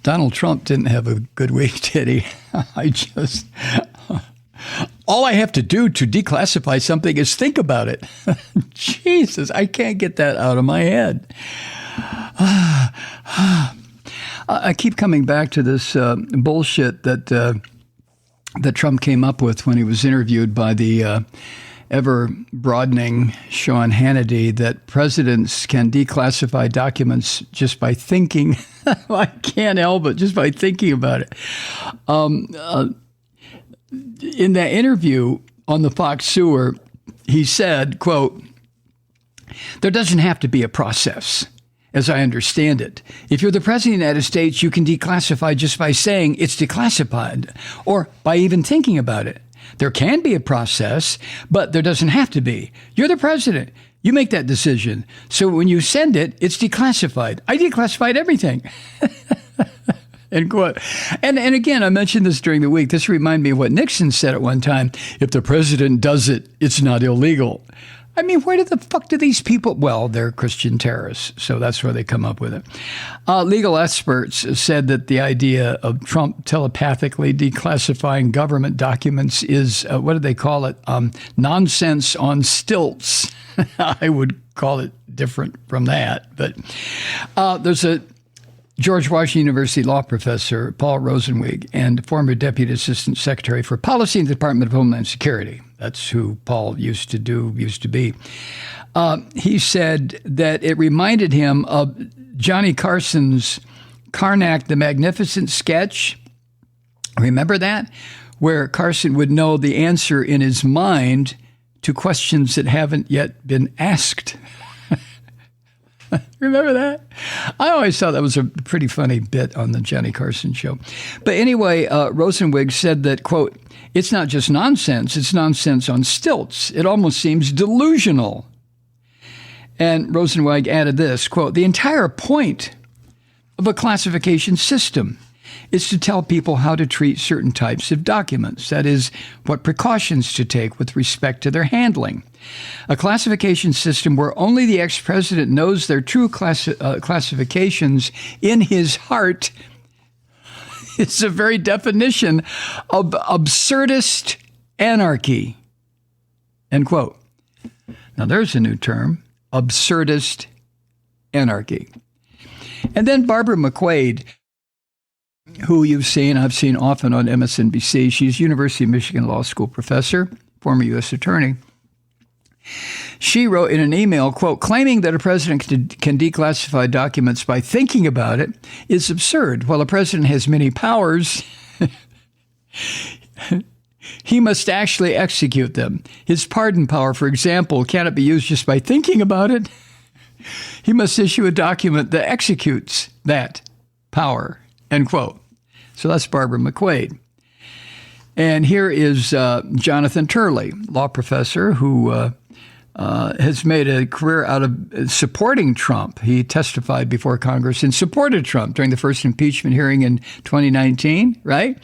Donald Trump didn't have a good week, did he? All I have to do to declassify something is think about it. Jesus, I can't get that out of my head. I keep coming back to this bullshit that Trump came up with when he was interviewed by the ever-broadening Sean Hannity, that presidents can declassify documents just by thinking. I can't help it, just by thinking about it. In that interview on the Fox Sewer, he said, quote, "There doesn't have to be a process, as I understand it. If you're the president of the United States, you can declassify just by saying it's declassified, or by even thinking about it. There can be a process, but there doesn't have to be. You're the president. You make that decision. So when you send it, it's declassified. I declassified everything." End quote. And again, I mentioned this during the week. This reminded me of what Nixon said at one time. If the president does it, it's not illegal. I mean, where the fuck do these people? Well, they're Christian terrorists, so that's where they come up with it. Legal experts said that the idea of Trump telepathically declassifying government documents is, what do they call it? Nonsense on stilts. I would call it different from that. But there's a George Washington University law professor, Paul Rosenwig, and former Deputy Assistant Secretary for Policy in the Department of Homeland Security. That's who Paul used to be. He said that it reminded him of Johnny Carson's Karnak the Magnificent sketch. Remember that? Where Carson would know the answer in his mind to questions that haven't yet been asked. Remember that? I always thought that was a pretty funny bit on the Johnny Carson show. But anyway, Rosenwig said that, quote, "It's not just nonsense, it's nonsense on stilts. It almost seems delusional." And Rosenwig added this, quote, "The entire point of a classification system is to tell people how to treat certain types of documents. That is, what precautions to take with respect to their handling. A classification system where only the ex-president knows their true classifications in his heart is the very definition of absurdist anarchy." End quote. Now there's a new term, absurdist anarchy. And then Barbara McQuade, who I've seen often on MSNBC. She's University of Michigan Law School professor, former U.S. attorney. She wrote in an email, quote, "Claiming that a president can declassify documents by thinking about it is absurd. While a president has many powers, he must actually execute them. His pardon power, for example, cannot be used just by thinking about it. He must issue a document that executes that power." End quote. So that's Barbara McQuade. And here is Jonathan Turley, law professor who has made a career out of supporting Trump. He testified before Congress and supported Trump during the first impeachment hearing in 2019, right?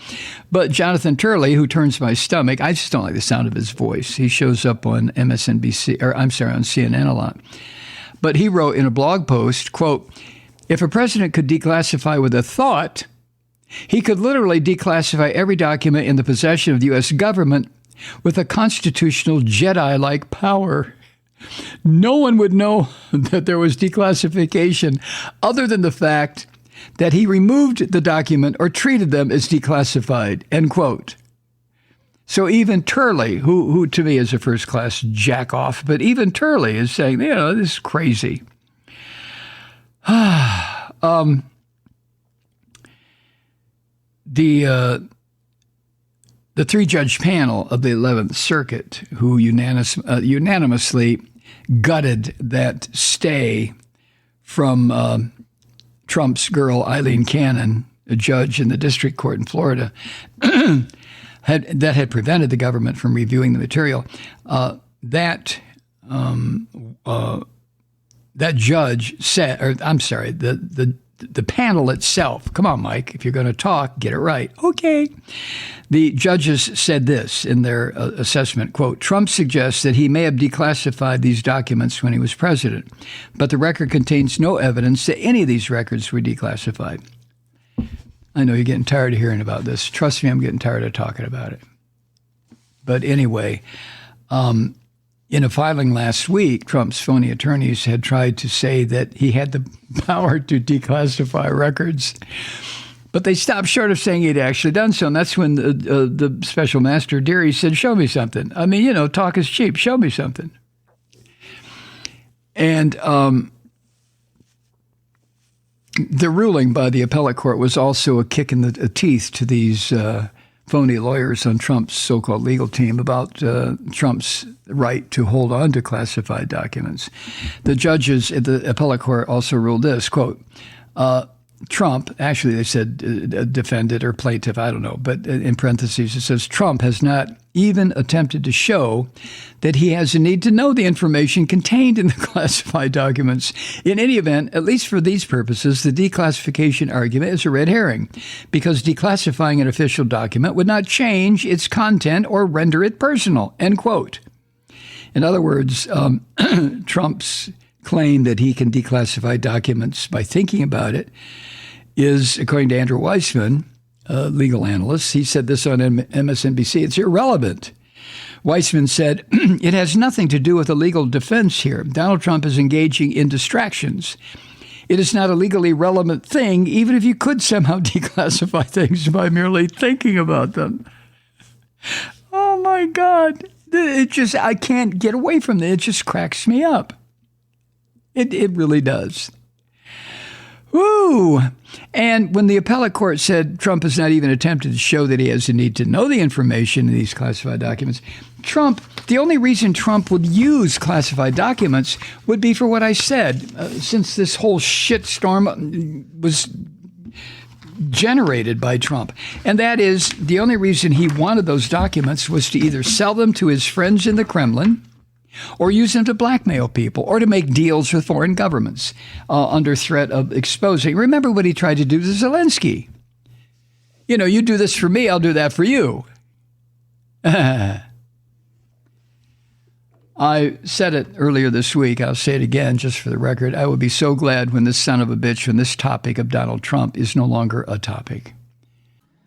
But Jonathan Turley, who turns my stomach, I just don't like the sound of his voice. He shows up on on CNN a lot. But he wrote in a blog post, quote, "If a president could declassify with a thought, he could literally declassify every document in the possession of the U.S. government with a constitutional Jedi-like power. No one would know that there was declassification other than the fact that he removed the document or treated them as declassified." End quote. So even Turley, who to me is a first-class jack-off, but even Turley is saying, this is crazy. The three-judge panel of the 11th Circuit, who unanimously gutted that stay from Trump's girl, Eileen Cannon, a judge in the district court in Florida, that had prevented the government from reviewing the material, that judge said, the panel itself, come on, Mike, if you're going to talk, get it right. Okay. The judges said this in their assessment, quote, "Trump suggests that he may have declassified these documents when he was president, but the record contains no evidence that any of these records were declassified." I know you're getting tired of hearing about this. Trust me, I'm getting tired of talking about it. But anyway, in a filing last week, Trump's phony attorneys had tried to say that he had the power to declassify records, but they stopped short of saying he'd actually done so. And that's when the special master, Deary, said, show me something. I mean, talk is cheap. Show me something. And the ruling by the appellate court was also a kick in the teeth to these phony lawyers on Trump's so-called legal team about Trump's right to hold on to classified documents. The judges at the appellate court also ruled this, quote, Trump, actually they said defendant or plaintiff, I don't know, but in parentheses it says Trump has not even attempted to show that he has a need to know the information contained in the classified documents. In any event, at least for these purposes, the declassification argument is a red herring because declassifying an official document would not change its content or render it personal, end quote. In other words, Trump's claim that he can declassify documents by thinking about it is, according to Andrew Weissman, a legal analyst, he said this on MSNBC, it's irrelevant. Weissman said, it has nothing to do with a legal defense here. Donald Trump is engaging in distractions. It is not a legally relevant thing, even if you could somehow declassify things by merely thinking about them. Oh, my God. I can't get away from it. It just cracks me up. It really does. Woo! And when the appellate court said Trump has not even attempted to show that he has a need to know the information in these classified documents, the only reason Trump would use classified documents would be for what I said, since this whole shitstorm was generated by Trump. And that is the only reason he wanted those documents was to either sell them to his friends in the Kremlin or use them to blackmail people or to make deals with foreign governments under threat of exposing. Remember what he tried to do to Zelensky. You do this for me, I'll do that for you. I said it earlier this week. I'll say it again just for the record. I would be so glad when this topic of Donald Trump is no longer a topic.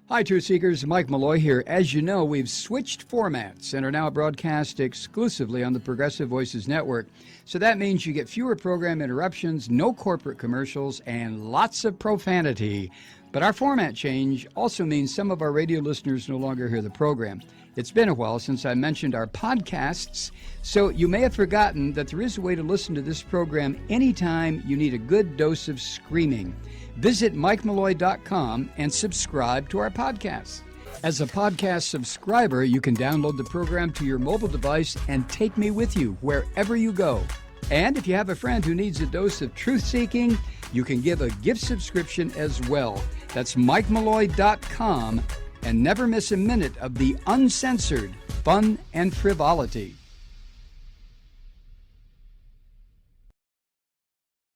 Hi, Truth Seekers. Mike Malloy here. As you know, we've switched formats and are now broadcast exclusively on the Progressive Voices Network. So that means you get fewer program interruptions, no corporate commercials, and lots of profanity. But our format change also means some of our radio listeners no longer hear the program. It's been a while since I mentioned our podcasts, so you may have forgotten that there is a way to listen to this program anytime you need a good dose of screaming. Visit MikeMalloy.com and subscribe to our podcasts. As a podcast subscriber, you can download the program to your mobile device and take me with you wherever you go. And if you have a friend who needs a dose of truth-seeking, you can give a gift subscription as well. That's MikeMalloy.com, and never miss a minute of the uncensored fun and frivolity.